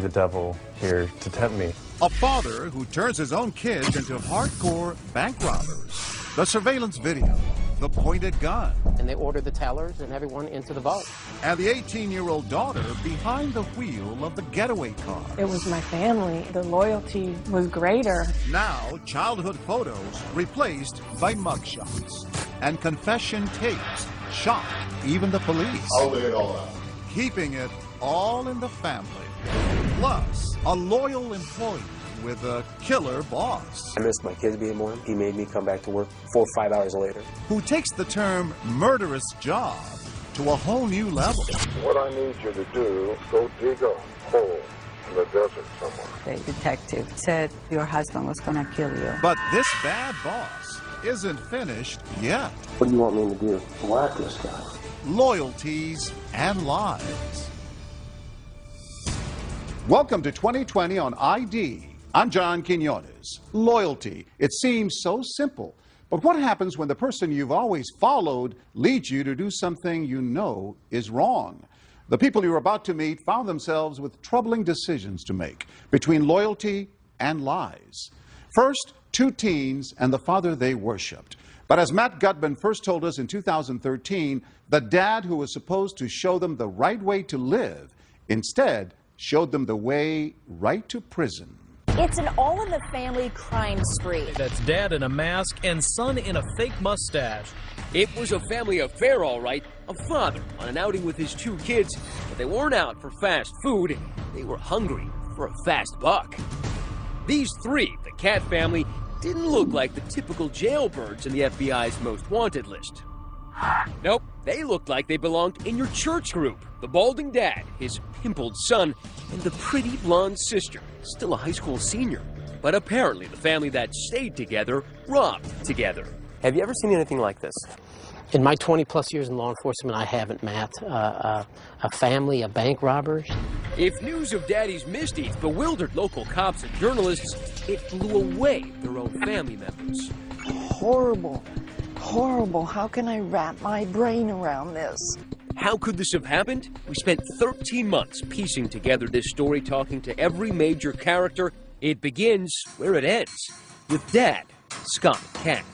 The devil here to tempt me. A father who turns his own kids into hardcore bank robbers. The surveillance video. The pointed gun. And they ordered the tellers and everyone into the vault. And the 18-year-old daughter behind the wheel of the getaway car. It was my family. The loyalty was greater. Now, childhood photos replaced by mugshots. And confession tapes shocked even the police. I'll lay it all out. Keeping it all in the family. Plus, a loyal employee with a killer boss. I missed my kids being born. He made me come back to work 4 or 5 hours later. Who takes the term murderous job to a whole new level. What I need you to do, go dig a hole in the desert somewhere. The detective said your husband was going to kill you. But this bad boss isn't finished yet. What do you want me to do? Whack this guy. Loyalties and Lies. Welcome to 2020 on ID. I'm John Quinones. Loyalty. It seems so simple. But what happens when the person you've always followed leads you to do something you know is wrong? The people you're about to meet found themselves with troubling decisions to make between loyalty and lies. First, 2 teens and the father they worshipped. But as Matt Gutman first told us in 2013, the dad who was supposed to show them the right way to live instead showed them the way right to prison. It's an all-in-the-family crime spree. That's dad in a mask and son in a fake mustache. It was a family affair, all right. A father on an outing with his 2 kids, but they weren't out for fast food. They were hungry for a fast buck. These 3, the Cat family, didn't look like the typical jailbirds in the FBI's most wanted list. Nope, they looked like they belonged in your church group. The balding dad, his pimpled son, and the pretty blonde sister, still a high school senior. But apparently the family that stayed together robbed together. Have you ever seen anything like this? In my 20-plus years in law enforcement, I haven't, Matt. A family of bank robbers. If news of Daddy's misdeeds bewildered local cops and journalists, it blew away their own family members. Horrible. Horrible. How can I wrap my brain around this? How could this have happened? We spent 13 months piecing together this story, talking to every major character. It begins where it ends, with Dad, Scott Cat.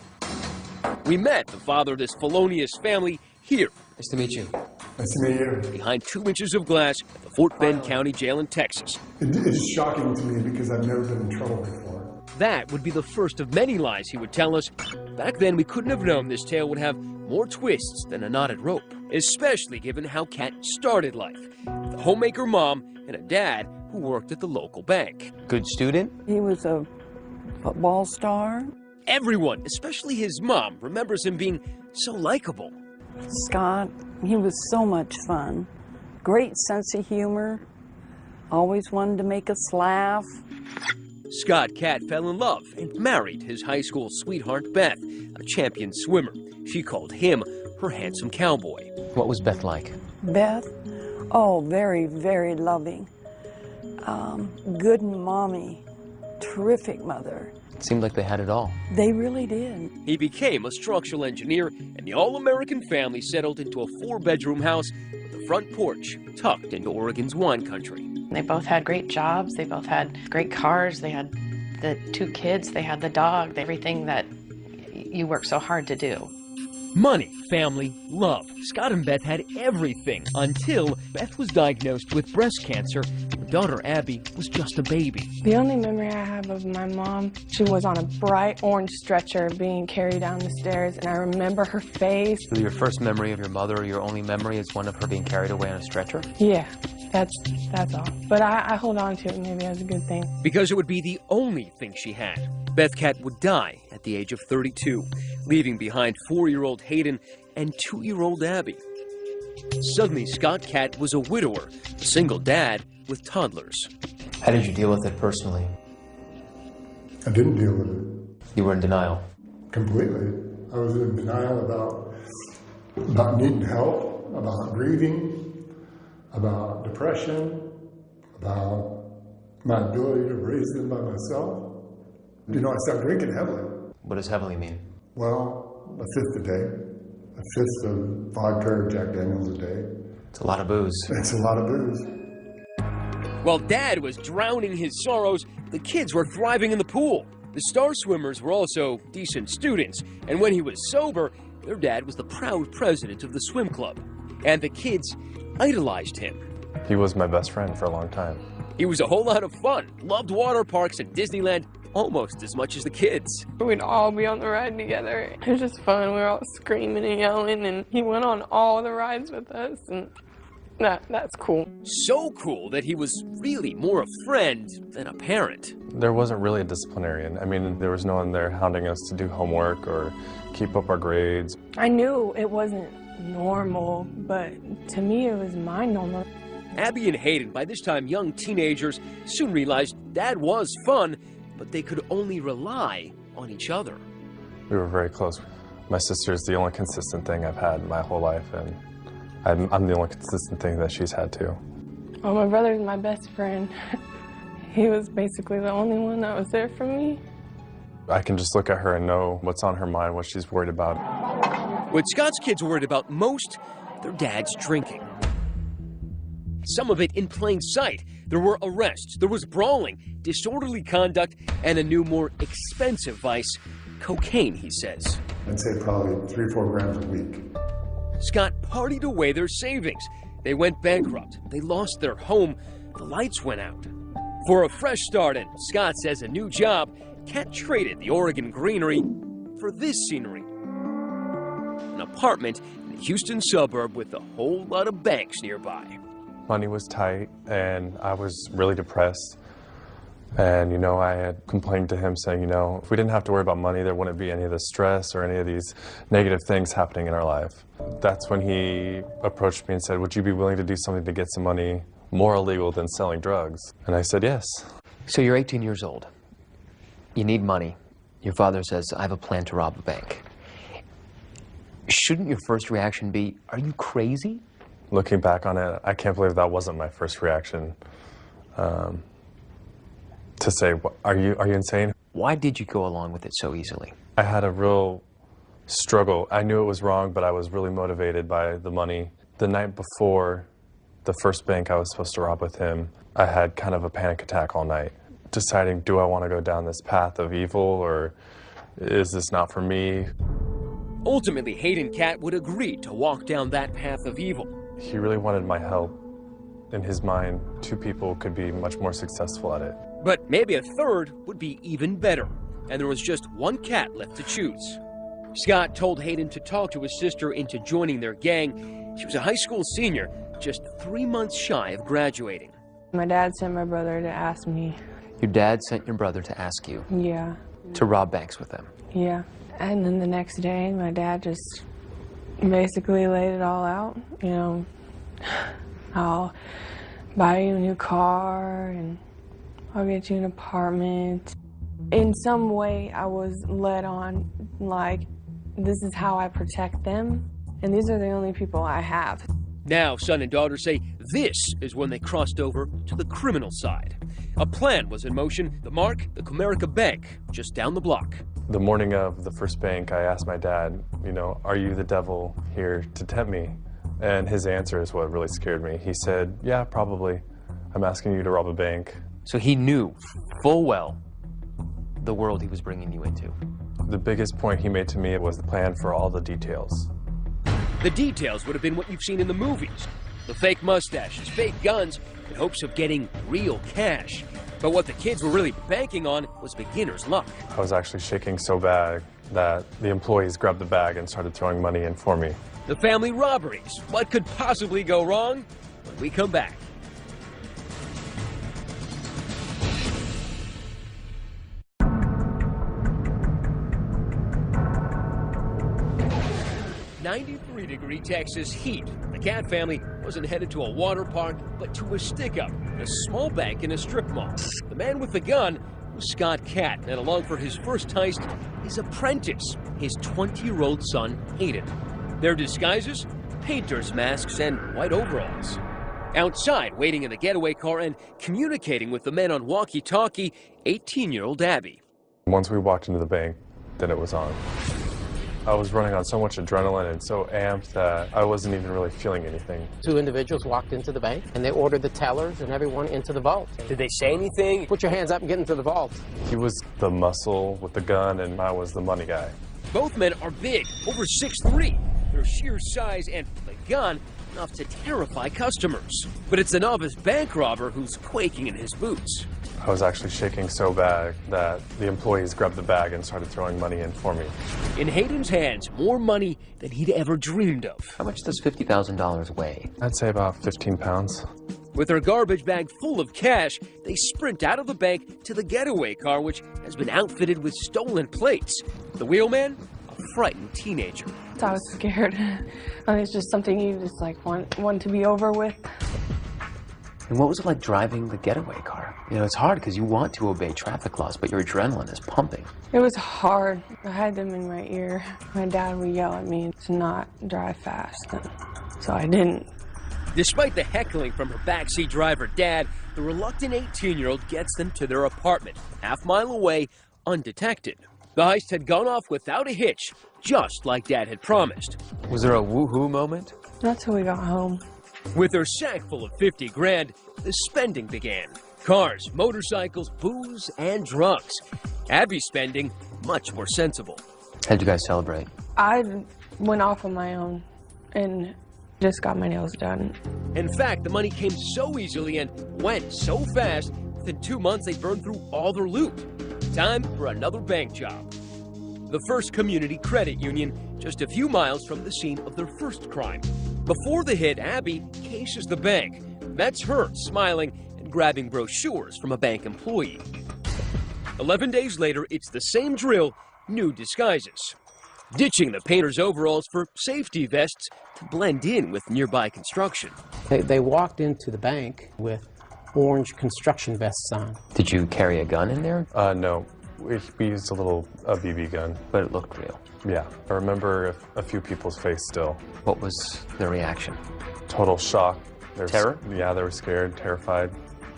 We met the father of this felonious family here. Nice to meet you. Nice to meet you. Behind 2 inches of glass at the Fort Bend County Jail in Texas. It's shocking to me because I've never been in trouble before. That would be the first of many lies he would tell us. Back then, we couldn't have known this tale would have more twists than a knotted rope, especially given how Cat started life. With a homemaker mom and a dad who worked at the local bank. Good student? He was a football star. Everyone, especially his mom, remembers him being so likable. Scott, he was so much fun. Great sense of humor. Always wanted to make us laugh. Scott Cat fell in love and married his high school sweetheart, Beth, a champion swimmer. She called him her handsome cowboy. What was Beth like? Beth? Oh, very, very loving. Good mommy. Terrific mother. It seemed like they had it all. They really did. He became a structural engineer, and the all-American family settled into a 4-bedroom house with a front porch tucked into Oregon's wine country. They both had great jobs. They both had great cars. They had the 2 kids. They had the dog. Everything that you work so hard to do. Money, family, love. Scott and Beth had everything until Beth was diagnosed with breast cancer. Her daughter, Abby, was just a baby. The only memory I have of my mom, she was on a bright orange stretcher being carried down the stairs, and I remember her face. So your first memory of your mother, your only memory, is one of her being carried away on a stretcher? Yeah, that's all. But I hold on to it maybe as a good thing. Because it would be the only thing she had. Beth Cat would die at the age of 32, leaving behind 4-year-old Hayden and 2-year-old Abby. Suddenly, Scott Cat was a widower, a single dad with toddlers. How did you deal with it personally? I didn't deal with it. You were in denial? Completely. I was in denial about needing help, about grieving, about depression, about my ability to raise them by myself. You know, I started drinking heavily. What does heavily mean? Well, a fifth a day. A fifth of vodka or Jack Daniels a day. It's a lot of booze. It's a lot of booze. While Dad was drowning his sorrows, the kids were thriving in the pool. The star swimmers were also decent students, and when he was sober, their dad was the proud president of the swim club. And the kids idolized him. He was my best friend for a long time. He was a whole lot of fun, loved water parks and Disneyland almost as much as the kids. We'd all be on the ride together. It was just fun. We were all screaming and yelling, and he went on all the rides with us, and that's cool. So cool that he was really more a friend than a parent. There wasn't really a disciplinarian. I mean, there was no one there hounding us to do homework or keep up our grades. I knew it wasn't normal, but to me it was my normal. Abby and Hayden, by this time young teenagers, soon realized Dad was fun, but they could only rely on each other. We were very close. My sister's the only consistent thing I've had my whole life, and I'm the only consistent thing that she's had too. Well, my brother's my best friend. He was basically the only one that was there for me. I can just look at her and know what's on her mind, what she's worried about. What Scott's kids were worried about most, their dad's drinking. Some of it in plain sight. There were arrests, there was brawling, disorderly conduct, and a new, more expensive vice, cocaine, he says. I'd say probably 3 or 4 grams a week. Scott partied away their savings. They went bankrupt. They lost their home. The lights went out. For a fresh start, and Scott says a new job, Cat traded the Oregon greenery for this scenery. An apartment in a Houston suburb with a whole lot of banks nearby. Money was tight, and I was really depressed. And, you know, I had complained to him saying, you know, if we didn't have to worry about money, there wouldn't be any of the stress or any of these negative things happening in our life. That's when he approached me and said, would you be willing to do something to get some money more illegal than selling drugs? And I said, yes. So you're 18 years old. You need money. Your father says, I have a plan to rob a bank. Shouldn't your first reaction be, are you crazy? Looking back on it, I can't believe that wasn't my first reaction. To say, are you insane? Why did you go along with it so easily? I had a real struggle. I knew it was wrong, but I was really motivated by the money. The night before the first bank I was supposed to rob with him, I had kind of a panic attack all night, deciding, do I want to go down this path of evil, or is this not for me? Ultimately, Hayden Cat would agree to walk down that path of evil. He really wanted my help. In his mind, 2 people could be much more successful at it. But maybe a third would be even better, and there was just one cat left to choose. Scott told Hayden to talk to his sister into joining their gang. She was a high school senior, just 3 months shy of graduating. My dad sent my brother to ask me. Your dad sent your brother to ask you? Yeah. To rob banks with them? Yeah. And then the next day, my dad just basically laid it all out. You know, I'll buy you a new car, and I'll get you an apartment. In some way, I was led on, like, this is how I protect them, and these are the only people I have. Now, son and daughter say this is when they crossed over to the criminal side. A plan was in motion, the mark, the Comerica Bank, just down the block. The morning of the first bank, I asked my dad, you know, are you the devil here to tempt me? And his answer is what really scared me. He said, yeah, probably. I'm asking you to rob a bank. So he knew full well the world he was bringing you into. The biggest point he made to me was the plan for all the details. The details would have been what you've seen in the movies. The fake mustaches, fake guns, in hopes of getting real cash. But what the kids were really banking on was beginner's luck. I was actually shaking so bad that the employees grabbed the bag and started throwing money in for me. The family robberies. What could possibly go wrong? When we come back. .93-degree Texas heat. The Cat family wasn't headed to a water park, but to a stick-up, a small bank in a strip mall. The man with the gun was Scott Cat, and along for his first heist, his apprentice, his 20-year-old son, Hayden. Their disguises? Painters' masks and white overalls. Outside, waiting in the getaway car and communicating with the men on walkie-talkie, 18-year-old Abby. Once we walked into the bank, then it was on. I was running on so much adrenaline and so amped that I wasn't even really feeling anything. Two individuals walked into the bank, and they ordered the tellers and everyone into the vault. Did they say anything? Put your hands up and get into the vault. He was the muscle with the gun, and I was the money guy. Both men are big, over 6'3". Their sheer size and the gun enough to terrify customers. But it's the novice bank robber who's quaking in his boots. I was actually shaking so bad that the employees grabbed the bag and started throwing money in for me. In Hayden's hands, more money than he'd ever dreamed of. How much does $50,000 weigh? I'd say about 15 pounds. With their garbage bag full of cash, they sprint out of the bank to the getaway car, which has been outfitted with stolen plates. The wheelman, a frightened teenager. I was scared. It's just something you just like want to be over with. And what was it like driving the getaway car? You know, it's hard because you want to obey traffic laws, but your adrenaline is pumping. It was hard. I had them in my ear. My dad would yell at me to not drive fast, so I didn't. Despite the heckling from her backseat driver dad, the reluctant 18-year-old gets them to their apartment, half-mile away, undetected. The heist had gone off without a hitch, just like Dad had promised. Was there a woohoo moment? Not till we got home. With her sack full of 50 grand, the spending began. Cars, motorcycles, booze, and drugs. Abby's spending, much more sensible. How'd you guys celebrate? I went off on my own and just got my nails done. In fact, the money came so easily and went so fast, within 2 months they burned through all their loot. Time for another bank job. The First Community Credit Union, just a few miles from the scene of their first crime. Before the hit, Abby cases the bank. That's her smiling and grabbing brochures from a bank employee. 11 days later, it's the same drill, new disguises. Ditching the painter's overalls for safety vests to blend in with nearby construction. They walked into the bank with orange construction vests on. Did you carry a gun in there? No. We used a BB gun. But it looked real. Yeah. I remember a few people's face still. What was their reaction? Total shock. Terror? Yeah, they were scared, terrified,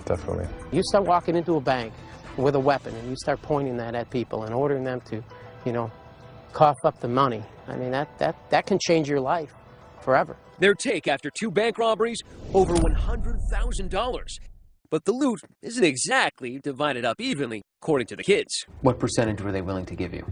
definitely. You start walking into a bank with a weapon and you start pointing that at people and ordering them to, you know, cough up the money. I mean, that can change your life forever. Their take after 2 bank robberies, over $100,000. But the loot isn't exactly divided up evenly, according to the kids. What percentage were they willing to give you?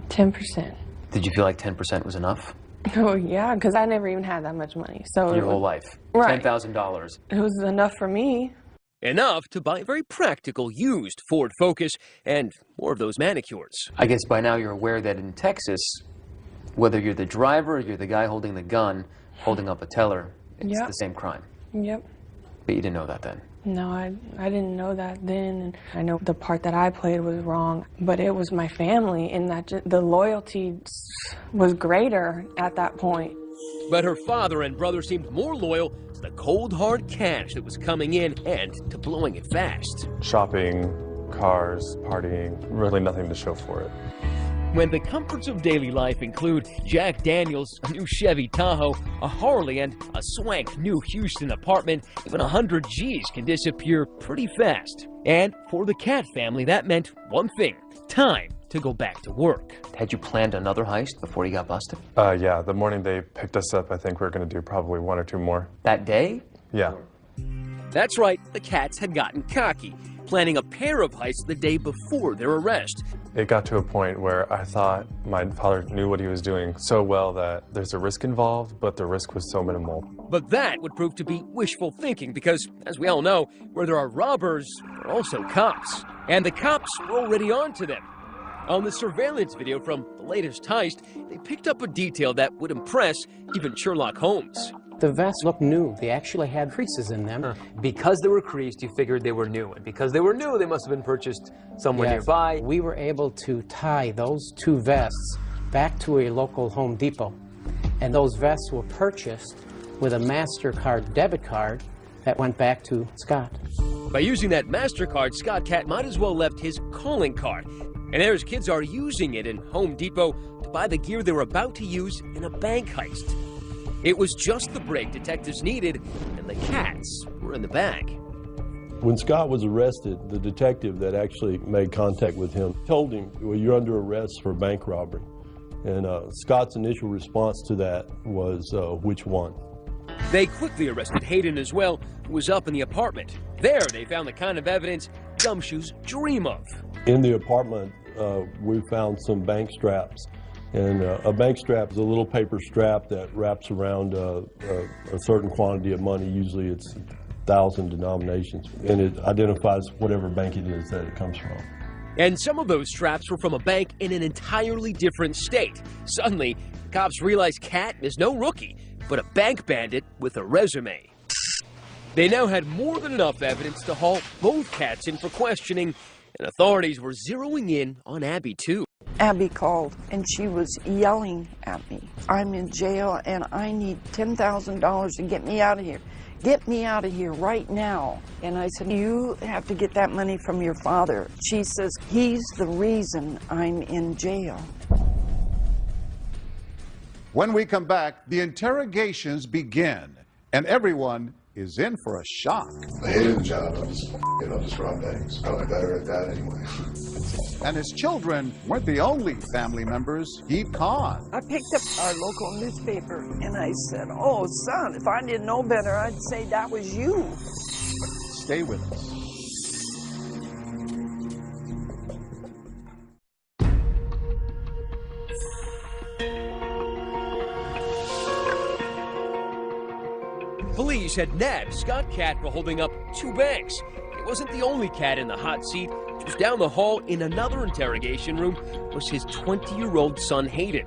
10%. Did you feel like 10% was enough? Oh, yeah, because I never even had that much money. So your whole life? Right. $10,000. It was enough for me. Enough to buy a very practical used Ford Focus and more of those manicures. I guess by now you're aware that in Texas, whether you're the driver or you're the guy holding the gun, holding up a teller, it's the same crime. Yep. But you didn't know that then? No, I didn't know that then. And I know the part that I played was wrong, but it was my family, and that the loyalty was greater at that point. But her father and brother seemed more loyal to the cold, hard cash that was coming in and to blowing it fast. Shopping, cars, partying, really nothing to show for it. When the comforts of daily life include Jack Daniels, a new Chevy Tahoe, a Harley, and a swank new Houston apartment, even 100 G's can disappear pretty fast. And for the Cat family, that meant one thing: time to go back to work. Had you planned another heist before you got busted? Yeah, the morning they picked us up, I think we were going to do probably 1 or 2 more. That day? Yeah. That's right, the Cats had gotten cocky, planning a pair of heists the day before their arrest. It got to a point where I thought my father knew what he was doing so well that there's a risk involved, but the risk was so minimal. But that would prove to be wishful thinking because, as we all know, where there are robbers, there are also cops. And the cops were already on to them. On the surveillance video from the latest heist, they picked up a detail that would impress even Sherlock Holmes. The vests looked new. They actually had creases in them. Because they were creased, you figured they were new. And because they were new, they must have been purchased somewhere nearby. We were able to tie those 2 vests back to a local Home Depot. And those vests were purchased with a MasterCard debit card that went back to Scott. By using that MasterCard, Scott Cat might as well left his calling card. And there his kids are using it in Home Depot to buy the gear they were about to use in a bank heist. It was just the break detectives needed, and the Cats were in the bag. When Scott was arrested, the detective that actually made contact with him told him, well, you're under arrest for bank robbery. And Scott's initial response to that was, which one? They quickly arrested Hayden as well, who was up in the apartment. There, they found the kind of evidence gumshoes dream of. In the apartment, we found some bank straps. And a bank strap is a little paper strap that wraps around a certain quantity of money. Usually it's 1,000 denominations. And it identifies whatever bank it is that it comes from. And some of those straps were from a bank in an entirely different state. Suddenly, cops realized Kat is no rookie, but a bank bandit with a resume. They now had more than enough evidence to haul both Kats in for questioning, and authorities were zeroing in on Abby, too. Abby called, and she was yelling at me. I'm in jail, and I need $10,000 to get me out of here. Get me out of here right now. And I said, you have to get that money from your father. She says, he's the reason I'm in jail. When we come back, the interrogations begin, and everyone is in for a shock. I hated the job. I'll just rob banks. Probably better at that anyway. And his children weren't the only family members he'd conned. I picked up our local newspaper, and I said, oh, son, if I didn't know better, I'd say that was you. Stay with us. Police had nabbed Scott Kat for holding up 2 banks. It wasn't the only cat in the hot seat. Just down the hall in another interrogation room was his 20-year-old son, Hayden.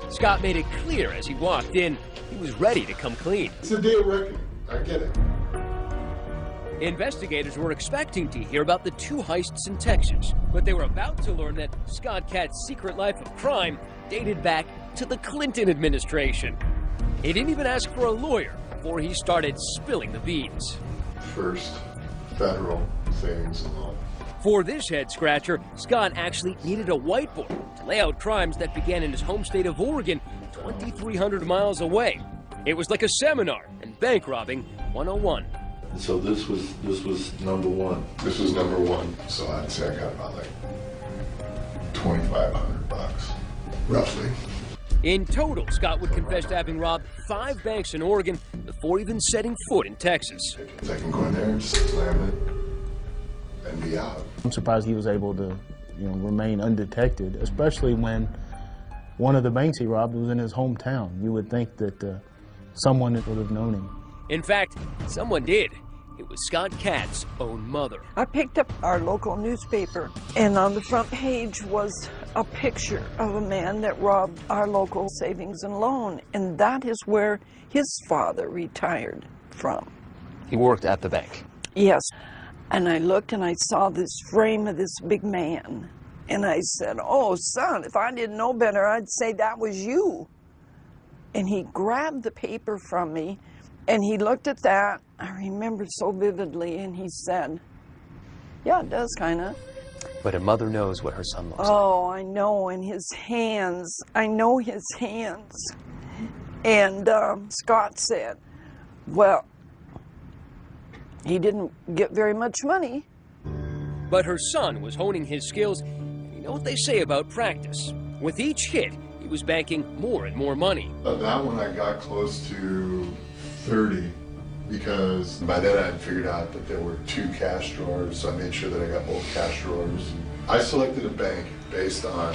Scott made it clear as he walked in, he was ready to come clean. It's a day of reckoning. I get it. Investigators were expecting to hear about the 2 heists in Texas, but they were about to learn that Scott Kat's secret life of crime dated back to the Clinton administration. He didn't even ask for a lawyer before he started spilling the beans. First, federal savings and loan. For this head-scratcher, Scott actually needed a whiteboard to lay out crimes that began in his home state of Oregon, 2,300 miles away. It was like a seminar in bank robbing 101. So this was number 1. This was number 1, so I'd say I got about like $2,500, roughly. In total, Scott would confess to having robbed 5 banks in Oregon before even setting foot in Texas. I can go in there and just slam it and be out. I'm surprised he was able to, remain undetected, especially when one of the banks he robbed was in his hometown. You would think that someone would have known him. In fact, someone did. It was Scott Kat's own mother. I picked up our local newspaper, and on the front page was a picture of a man that robbed our local savings and loan, and that is where his father retired from. He worked at the bank? Yes. And I looked and I saw this frame of this big man, and I said, oh, son, if I didn't know better, I'd say that was you. And he grabbed the paper from me, and he looked at that. I remember so vividly, and he said, yeah, it does, kind of. But a mother knows what her son looks like. Oh, I know, and his hands. I know his hands. And Scott said, well, he didn't get very much money. But her son was honing his skills. You know what they say about practice. With each hit, he was banking more and more money. That one I got close to 30 because by then I had figured out that there were 2 cash drawers, so I made sure that I got both cash drawers. I selected a bank based on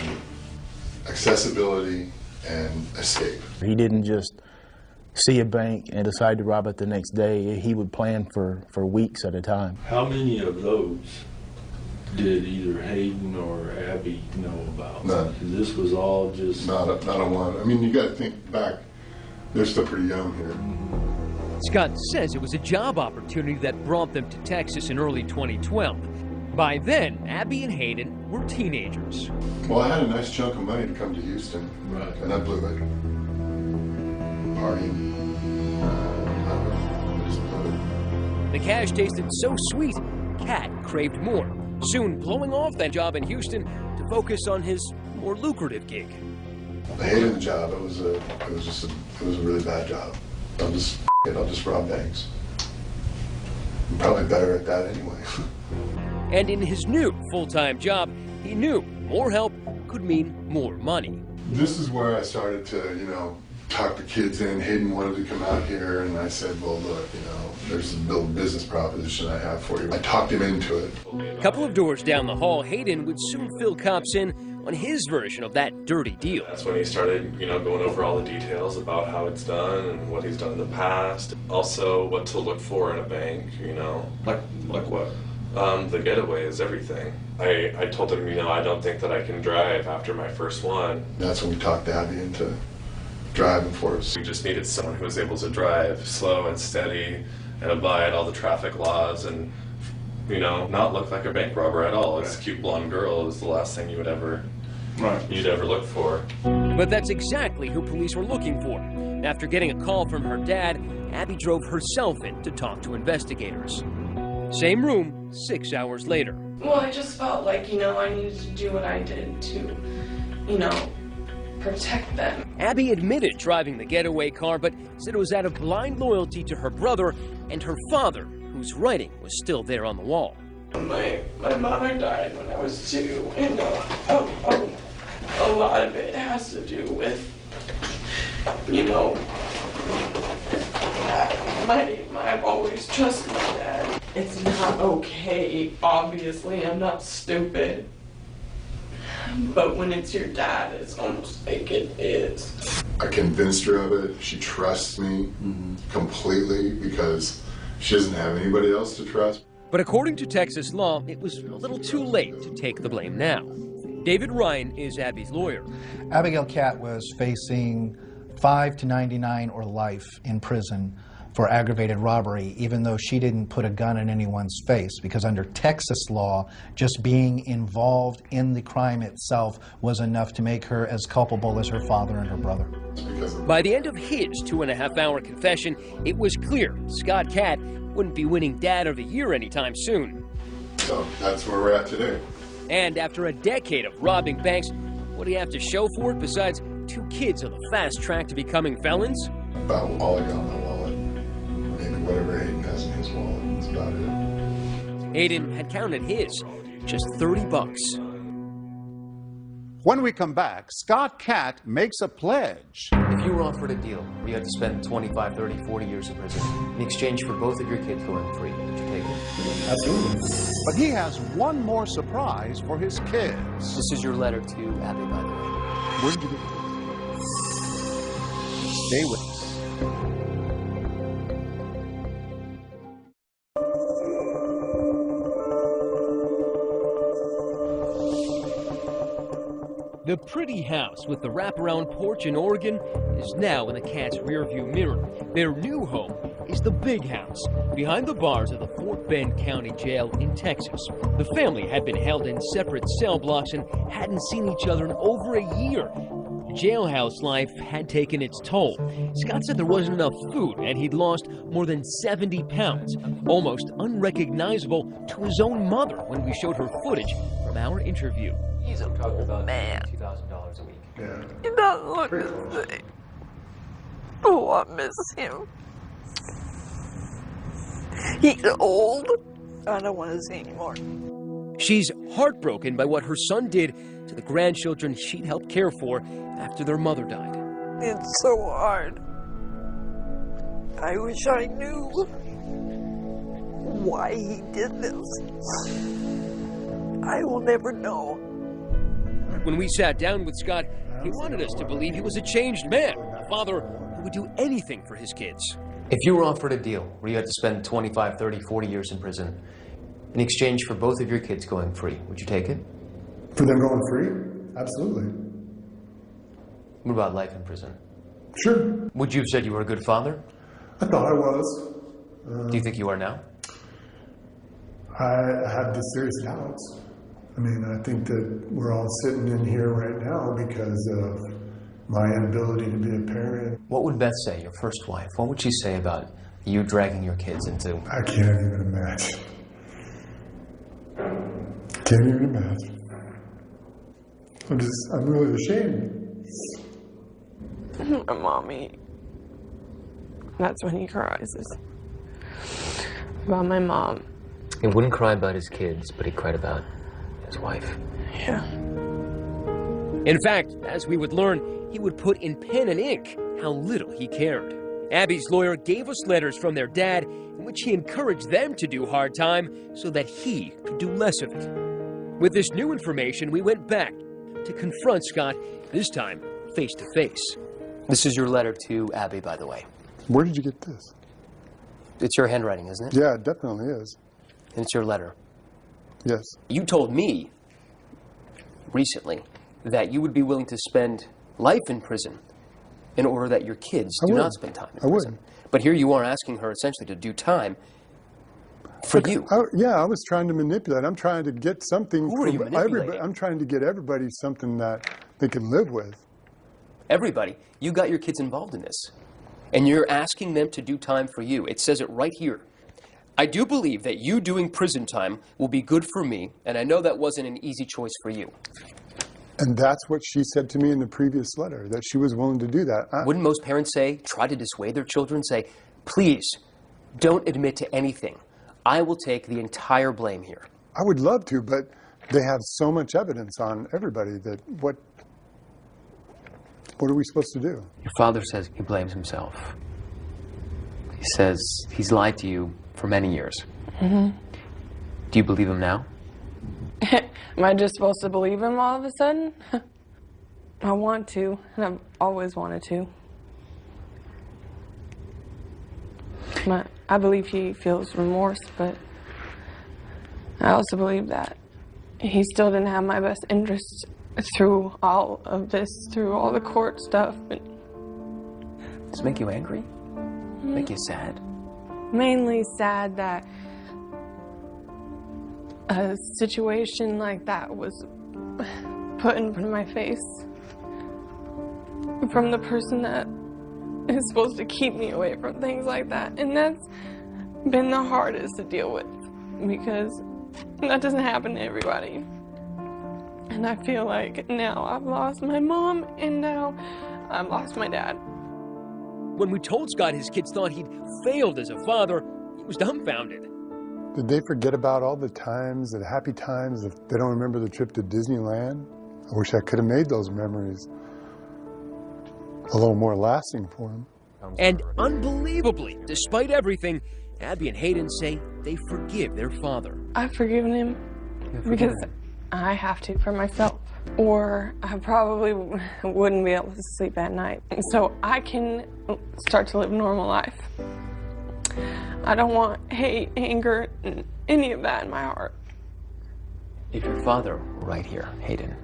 accessibility and escape. He didn't just see a bank and decide to rob it the next day. He would plan for weeks at a time. How many of those did either Hayden or Abby know about? None. This was all just... Not a one. I mean, you got to think back. They're still pretty young here. Scott says it was a job opportunity that brought them to Texas in early 2012. By then, Abby and Hayden were teenagers. Well, I had a nice chunk of money to come to Houston, right, and I blew it. Partying. The cash tasted so sweet, Kat craved more, soon blowing off that job in Houston to focus on his more lucrative gig. I hated the job. It was a really bad job. I'll just rob banks. I'm probably better at that anyway. And in his new full-time job, he knew more help could mean more money. This is where I started to, you know, talk the kids in. Hayden wanted to come out here, and I said, well, look, you know, there's a business proposition I have for you. I talked him into it. A couple of doors down the hall, Hayden would soon fill cops in on his version of that dirty deal. That's when he started, you know, going over all the details about how it's done and what he's done in the past. Also, what to look for in a bank, you know. Like what? The getaway is everything. I told him, you know, I don't think that I can drive after my first one. That's when we talked Abby into driving for us. We just needed someone who was able to drive slow and steady and abide all the traffic laws and, you know, not look like a bank robber at all. This cute blonde girl is the last thing you would ever, you'd ever look for. But that's exactly who police were looking for. After getting a call from her dad, Abby drove herself in to talk to investigators. Same room, 6 hours later. Well, I just felt like, you know, I needed to do what I did to, you know, protect them. Abby admitted driving the getaway car, but said it was out of blind loyalty to her brother and her father, whose writing was still there on the wall. My mother died when I was 2, and a lot of it has to do with, you know, I've always trusted my dad. It's not okay, obviously, I'm not stupid. But when it's your dad, it's almost like it is. I convinced her of it. She trusts me completely because she doesn't have anybody else to trust. But according to Texas law, it was a little too late to take the blame now. David Ryan is Abby's lawyer. Abigail Catt was facing 5 to 99 or life in prison for aggravated robbery, even though she didn't put a gun in anyone's face, because under Texas law, just being involved in the crime itself was enough to make her as culpable as her father and her brother. By the end of his 2.5-hour confession, it was clear Scott Catt wouldn't be winning Dad of the Year anytime soon. So that's where we're at today. And after a decade of robbing banks, what do you have to show for it besides 2 kids on the fast track to becoming felons? About all I got in my wallet. Maybe whatever Hayden has in his wallet. That's about it. Hayden had counted his, just $30. When we come back, Scott Catt makes a pledge. If you were offered a deal where you had to spend 25, 30, 40 years in prison in exchange for both of your kids going free, would you take it? Absolutely. But he has one more surprise for his kids. This is your letter to Abby, by the way. Where did you get it? Stay with us. The pretty house with the wraparound porch in Oregon is now in the Cat's rearview mirror. Their new home is the big house behind the bars of the Fort Bend County Jail in Texas. The family had been held in separate cell blocks and hadn't seen each other in over a year. Jailhouse life had taken its toll. Scott said there wasn't enough food and he'd lost more than 70 pounds, almost unrecognizable to his own mother when we showed her footage from our interview. He's a old man. $2,000 a week. Yeah. He doesn't look the same. Oh, I miss him. He's old. I don't want to see anymore. She's heartbroken by what her son did to the grandchildren she'd helped care for after their mother died. It's so hard. I wish I knew why he did this. I will never know. When we sat down with Scott, he wanted us to believe he was a changed man, a father who would do anything for his kids. If you were offered a deal where you had to spend 25, 30, 40 years in prison in exchange for both of your kids going free, would you take it? For them going free? Absolutely. What about life in prison? Sure. Would you have said you were a good father? I thought I was. Do you think you are now? I have the serious doubts. I mean, I think that we're all sitting in here right now because of my inability to be a parent. What would Beth say, your first wife? What would she say about you dragging your kids into... I can't even imagine. Can't even imagine. I'm really ashamed. Mommy. That's when he cries. About my mom. He wouldn't cry about his kids, but he cried about his wife. Yeah. In fact, as we would learn, he would put in pen and ink how little he cared. Abby's lawyer gave us letters from their dad in which he encouraged them to do hard time so that he could do less of it. With this new information, we went back to confront Scott, this time face to face. This is your letter to Abby, by the way. Where did you get this? It's your handwriting, isn't it? Yeah, it definitely is. And it's your letter. Yes. You told me recently that you would be willing to spend life in prison in order that your kids do not spend time in prison. But here you are asking her essentially to do time for you. I was trying to manipulate. I'm trying to get something. Who are you manipulating? I'm trying to get everybody something that they can live with. Everybody. You got your kids involved in this. And you're asking them to do time for you. It says it right here. I do believe that you doing prison time will be good for me, and I know that wasn't an easy choice for you. And that's what she said to me in the previous letter, that she was willing to do that. Wouldn't most parents say, try to dissuade their children, say, please, don't admit to anything. I will take the entire blame here. I would love to, but they have so much evidence on everybody that what are we supposed to do? Your father says he blames himself. He says he's lied to you for many years. Mm-hmm. Do you believe him now? Am I just supposed to believe him all of a sudden? I want to, and I've always wanted to. I believe he feels remorse, but I also believe that he still didn't have my best interests through all of this, through all the court stuff. Does this make you angry? Make you sad? Mainly sad that a situation like that was put in front of my face from the person that is supposed to keep me away from things like that. And that's been the hardest to deal with because that doesn't happen to everybody. And I feel like now I've lost my mom and now I've lost my dad. When we told Scott his kids thought he'd failed as a father, he was dumbfounded. Did they forget about all the times, the happy times, if they don't remember the trip to Disneyland? I wish I could have made those memories a little more lasting for them. And unbelievably, despite everything, Abby and Hayden say they forgive their father. I've forgiven him because I have to for myself, or I probably wouldn't be able to sleep at night. So I can start to live a normal life. I don't want hate, anger, any of that in my heart. If your father were right here, Hayden,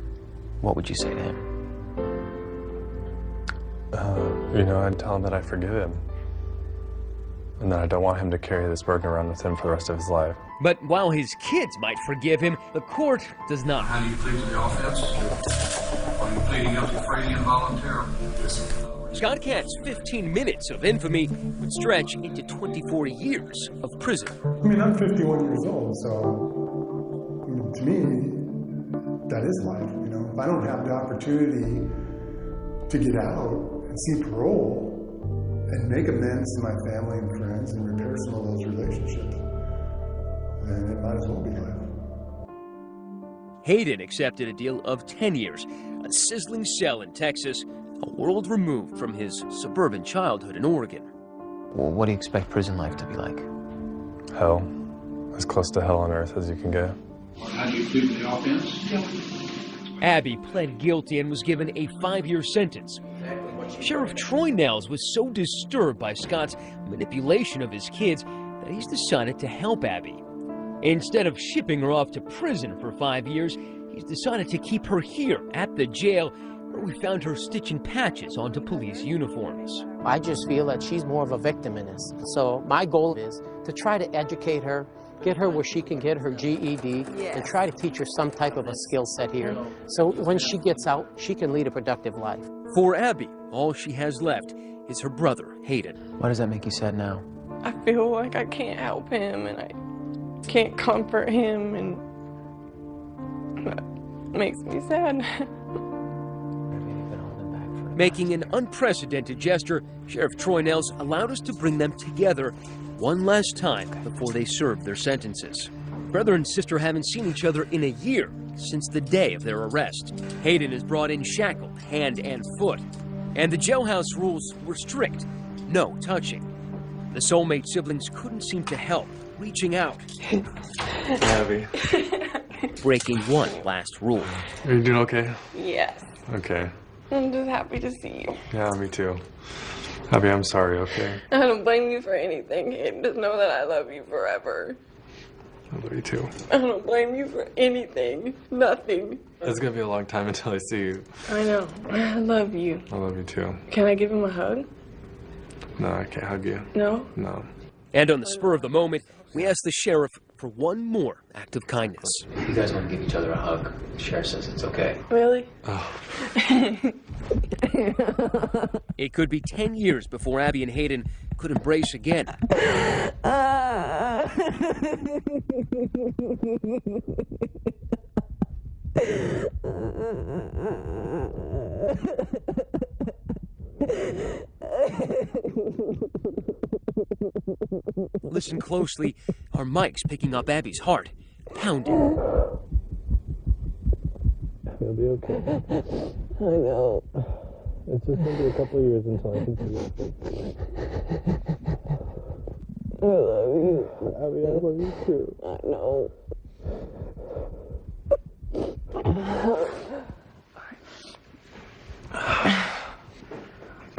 what would you say to him? I'd tell him that I forgive him. And that I don't want him to carry this burden around with him for the rest of his life. But while his kids might forgive him, the court does not. How do you plead to the offense? Are you pleading guilty freely and voluntarily? Scott Katz's 15 minutes of infamy would stretch into 24 years of prison. I mean, I'm 51 years old, so to me, that is life. If I don't have the opportunity to get out and see parole and make amends to my family and friends and repair some of those relationships, then it might as well be life. Hayden accepted a deal of 10 years, a sizzling cell in Texas, a world removed from his suburban childhood in Oregon. Well, what do you expect prison life to be like? Hell. As close to hell on earth as you can get. How do you plead to the offense? Abby pled guilty and was given a 5-year sentence. Sheriff Troy Nels was so disturbed by Scott's manipulation of his kids that he's decided to help Abby. Instead of shipping her off to prison for 5 years, he's decided to keep her here at the jail, where we found her stitching patches onto police uniforms. I just feel that she's more of a victim in this. So my goal is to try to educate her, get her where she can get her GED, and try to teach her some type of a skill set here. So when she gets out, she can lead a productive life. For Abby, all she has left is her brother, Hayden. Why does that make you sad now? I feel like I can't help him and I can't comfort him, and that makes me sad. Making an unprecedented gesture, Sheriff Troy Nels allowed us to bring them together one last time before they served their sentences. Brother and sister haven't seen each other in a year, since the day of their arrest. Hayden is brought in shackled, hand and foot. And the jailhouse rules were strict. No touching. The soulmate siblings couldn't seem to help, reaching out. Abby. Breaking one last rule. Are you doing okay? Yes. Okay. I'm just happy to see you. Yeah, me too. Abby, I'm sorry, okay? I don't blame you for anything, Hayden. Just know that I love you forever. I love you too. I don't blame you for anything. Nothing. It's gonna be a long time until I see you. I know. I love you. I love you too. Can I give him a hug? No, I can't hug you. No? No. And on the spur of the moment, we asked the sheriff for one more act of kindness. You guys want to give each other a hug? The sheriff says it's okay. Really? Oh. It could be 10 years before Abby and Hayden could embrace again. Listen closely. Our mic's picking up Abby's heart, pounding. It'll be okay. I know. It's just gonna be a couple of years until I can see it. I love you. Abby, I love you too. I know.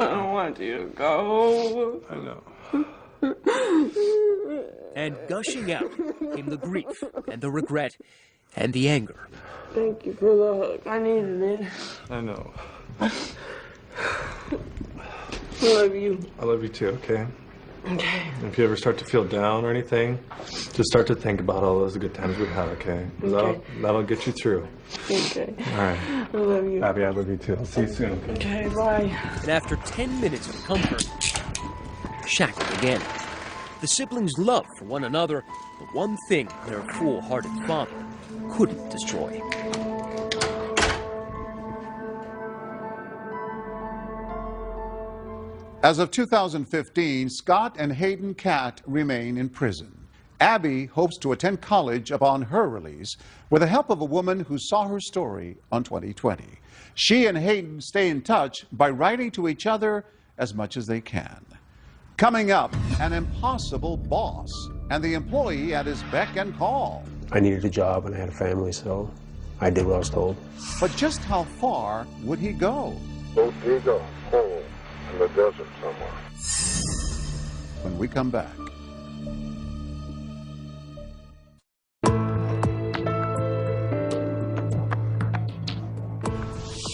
I don't want you to go. I know. And gushing out came the grief and the regret and the anger. Thank you for the hug. I needed it. I know. I love you. I love you too, okay? Okay. If you ever start to feel down or anything, just start to think about all those good times we've had, okay? 'Cause that'll get you through. Okay. All right. I love you. Abby, I love you too. I'll see you soon. Okay, bye. And after 10 minutes of comfort, shackled again. The siblings' love for one another, the one thing their foolhardy father couldn't destroy. As of 2015, Scott and Hayden Catt remain in prison. Abby hopes to attend college upon her release with the help of a woman who saw her story on 2020. She and Hayden stay in touch by writing to each other as much as they can. Coming up, an impossible boss and the employee at his beck and call. I needed a job and I had a family, so I did what I was told. But just how far would he go? Go dig a hole in the desert somewhere. When we come back.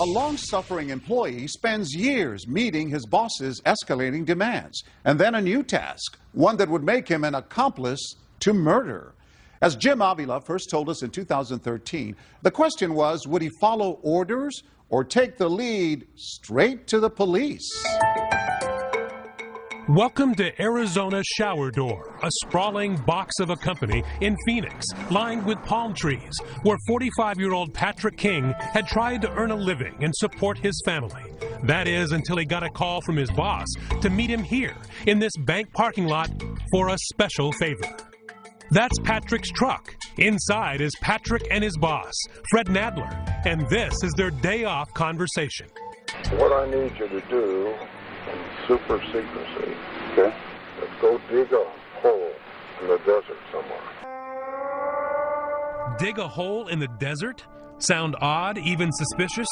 A long-suffering employee spends years meeting his boss's escalating demands, and then a new task, one that would make him an accomplice to murder. As Jim Avila first told us in 2013, the question was, would he follow orders or take the lead straight to the police? Welcome to Arizona Shower Door, a sprawling box of a company in Phoenix, lined with palm trees, where 45-year-old Patrick King had tried to earn a living and support his family. That is, until he got a call from his boss to meet him here in this bank parking lot for a special favor. That's Patrick's truck. Inside is Patrick and his boss, Fred Nadler, and this is their day-off conversation. What I need you to do in super secrecy, okay? Let's go dig a hole in the desert somewhere. Dig a hole in the desert? Sound odd, even suspicious?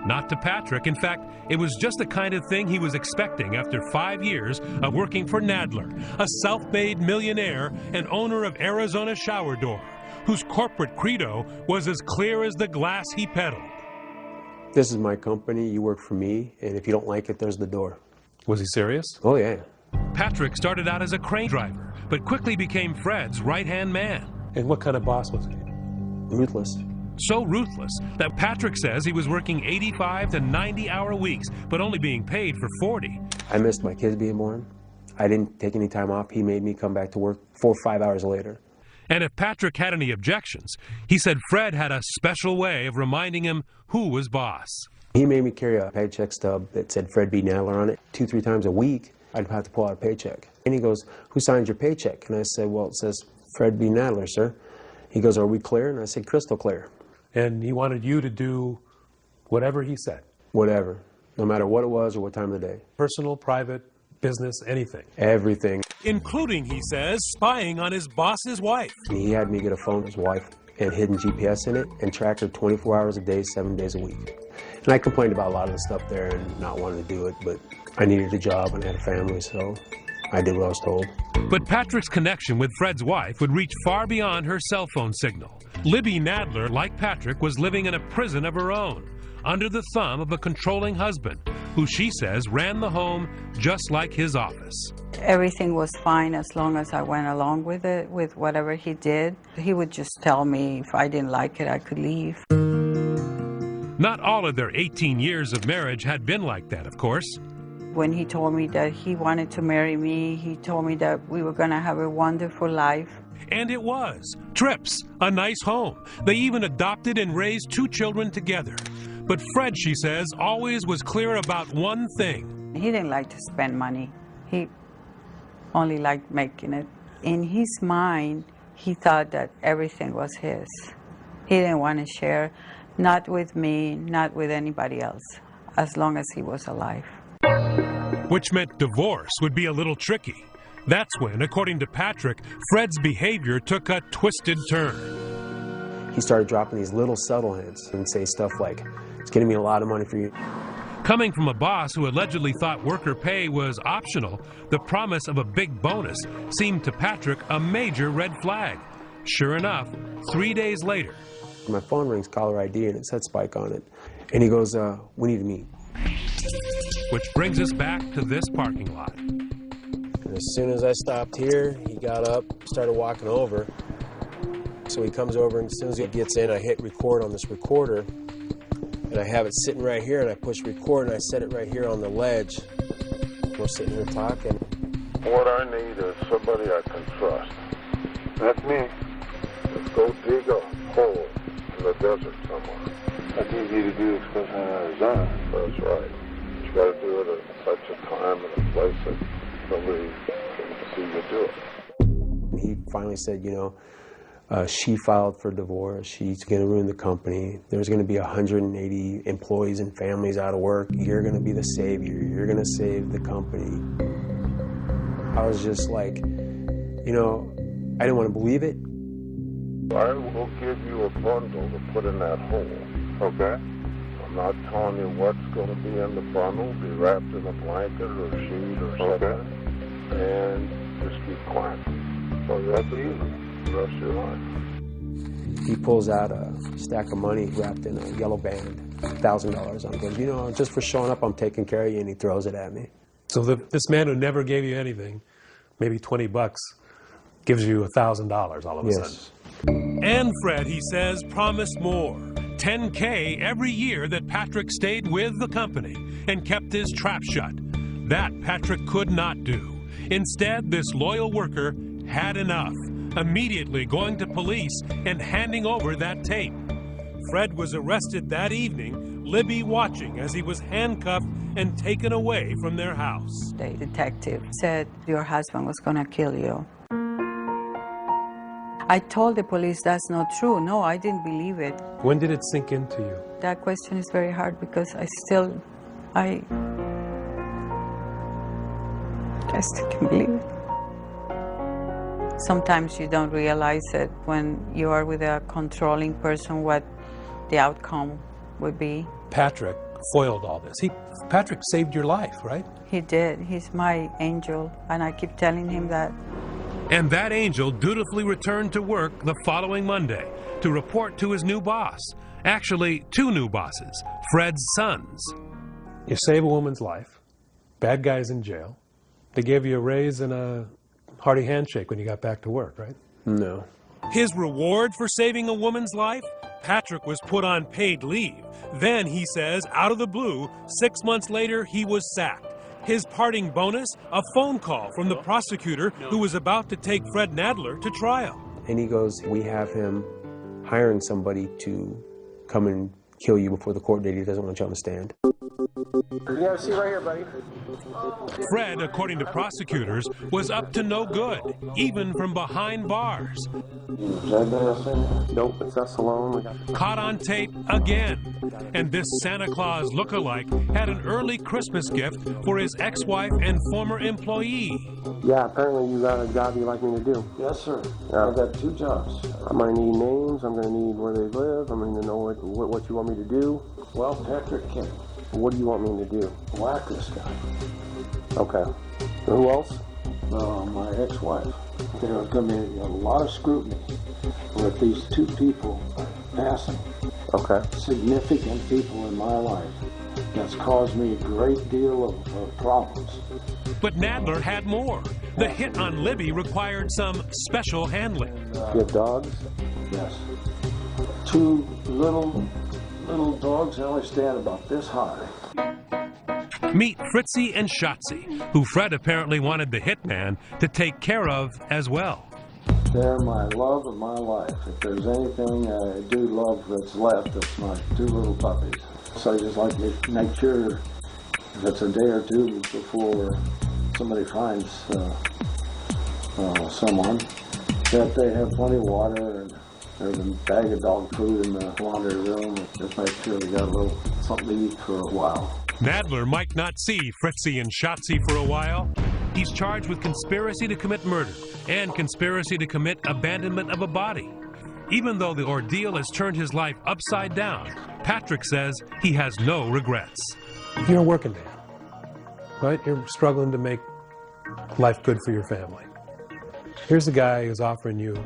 Not to Patrick. In fact, it was just the kind of thing he was expecting after 5 years of working for Nadler, a self-made millionaire and owner of Arizona Shower Door, whose corporate credo was as clear as the glass he peddled. This is my company, you work for me, and if you don't like it, there's the door. Was he serious? Oh, yeah. Patrick started out as a crane driver, but quickly became Fred's right-hand man. And what kind of boss was he? Ruthless. So ruthless that Patrick says he was working 85 to 90-hour weeks, but only being paid for 40. I missed my kids being born. I didn't take any time off. He made me come back to work 4 or 5 hours later. And if Patrick had any objections, he said Fred had a special way of reminding him who was boss. He made me carry a paycheck stub that said Fred B. Nadler on it. 2-3 times a week, I'd have to pull out a paycheck. And he goes, "Who signs your paycheck?" And I said, "Well, it says Fred B. Nadler, sir." He goes, are we clear? And I said, crystal clear. And he wanted you to do whatever he said? Whatever, no matter what it was or what time of the day. Personal, private, business, anything? Everything. Including, he says, spying on his boss's wife. He had me get a phone with his wife and hidden GPS in it and track her 24 hours a day, 7 days a week. And I complained about a lot of the stuff there and not wanting to do it, but I needed a job and I had a family, so I did what I was told. But Patrick's connection with Fred's wife would reach far beyond her cell phone signal. Libby Nadler, like Patrick, was living in a prison of her own, under the thumb of a controlling husband, who she says ran the home just like his office. Everything was fine as long as I went along with it, with whatever he did. He would just tell me if I didn't like it, I could leave. Not all of their 18 years of marriage had been like that, of course. When he told me that he wanted to marry me, he told me that we were going to have a wonderful life. And it was. Trips, a nice home. They even adopted and raised 2 children together. But Fred, she says, always was clear about one thing. He didn't like to spend money. He only liked making it. In his mind, he thought that everything was his. He didn't want to share, not with me, not with anybody else, as long as he was alive. Which meant divorce would be a little tricky. That's when, according to Patrick, Fred's behavior took a twisted turn. He started dropping these little subtle hints and say stuff like, it's getting me a lot of money for you. Coming from a boss who allegedly thought worker pay was optional, the promise of a big bonus seemed to Patrick a major red flag. Sure enough, 3 days later. My phone rings, caller ID, and it said Spike on it. And he goes, we need to meet. Which brings us back to this parking lot. And as soon as I stopped here, he got up, started walking over. So he comes over, and as soon as he gets in, I hit record on this recorder. And I have it sitting right here, and I push record, and I set it right here on the ledge. We're sitting here talking. What I need is somebody I can trust. That's me. Let's go dig a hole in the desert somewhere. That's easy to do, especially in Arizona. That's right. You got to do it at such a time and a place that nobody can see you do it. He finally said, you know, she filed for divorce. She's going to ruin the company. There's going to be 180 employees and families out of work. You're going to be the savior. You're going to save the company. I was just like, you know, I didn't want to believe it. I will give you a bundle to put in that hole, okay? I'm not telling you what's going to be in the bundle. Be wrapped in a blanket or a sheet or something. Okay. And just keep quiet. So that's easy. The rest of your life. He pulls out a stack of money wrapped in a yellow band, $1,000 on it. Goes, you know, just for showing up, I'm taking care of you, and he throws it at me. So this man who never gave you anything, maybe $20, gives you $1,000 all of a sudden. And Fred, he says, promised more. $10K every year that Patrick stayed with the company and kept his trap shut. That Patrick could not do. Instead, this loyal worker had enough, immediately going to police and handing over that tape. Fred was arrested that evening, Libby watching as he was handcuffed and taken away from their house. The detective said, your husband was going to kill you. I told the police that's not true. No, I didn't believe it. When did it sink into you? That question is very hard because I still can't believe it. Sometimes you don't realize it when you are with a controlling person what the outcome would be. Patrick foiled all this. Patrick saved your life, right? He did. He's my angel, and I keep telling him that. And that angel dutifully returned to work the following Monday to report to his new boss. Actually, 2 new bosses, Fred's sons. You save a woman's life, bad guy's in jail. They gave you a raise and a hearty handshake when you got back to work, right? No. His reward for saving a woman's life? Patrick was put on paid leave. Then, he says, out of the blue, 6 months later, he was sacked. His parting bonus, a phone call from the prosecutor who was about to take Fred Nadler to trial. And he goes, we have him hiring somebody to come and kill you before the court date. He doesn't want you on the stand. You have a seat right here, buddy. Fred, according to prosecutors, was up to no good, even from behind bars. Is anybody else in there? Nope, it's us alone. Caught on tape again. And this Santa Claus lookalike had an early Christmas gift for his ex-wife and former employee. Yeah, apparently you got a job you'd like me to do. Yes, sir. I've got 2 jobs. I'm going to need names. I'm going to need where they live. I'm going to know what you want me to do. Well, Patrick King. What do you want me to do? Whack this guy. Okay. Who else? My ex-wife. There's going to be a lot of scrutiny with these 2 people passing. Okay. Significant people in my life. That's caused me a great deal of problems. But Nadler had more. The hit on Libby required some special handling. You have dogs? Yes. 2 little dogs. They only stand about this high. Meet Fritzy and Shotzi, who Fred apparently wanted the hitman to take care of as well. They're my love of my life. If there's anything I do love that's left, it's my 2 little puppies. So I just like to make sure if it's a day or 2 before somebody finds someone, that they have plenty of water and there's a bag of dog food in the laundry room. Just make sure they got a little something to eat for a while. Nadler might not see Fritzy and Shotzi for a while. He's charged with conspiracy to commit murder and conspiracy to commit abandonment of a body. Even though the ordeal has turned his life upside down, Patrick says he has no regrets. You're a working man, right? You're struggling to make life good for your family. Here's a guy who's offering you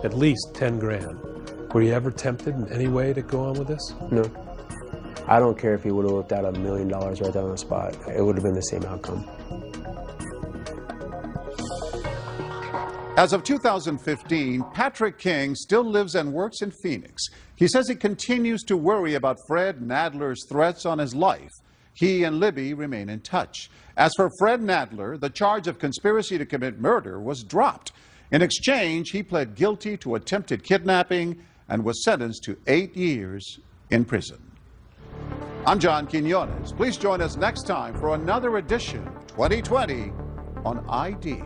at least 10 grand. Were you ever tempted in any way to go on with this? No. I don't care if he would have whipped out $1 million right there on the spot. It would have been the same outcome. As of 2015, Patrick King still lives and works in Phoenix. He says he continues to worry about Fred Nadler's threats on his life. He and Libby remain in touch. As for Fred Nadler, the charge of conspiracy to commit murder was dropped. In exchange, he pled guilty to attempted kidnapping and was sentenced to 8 years in prison. I'm John Quinones. Please join us next time for another edition of 2020 on ID.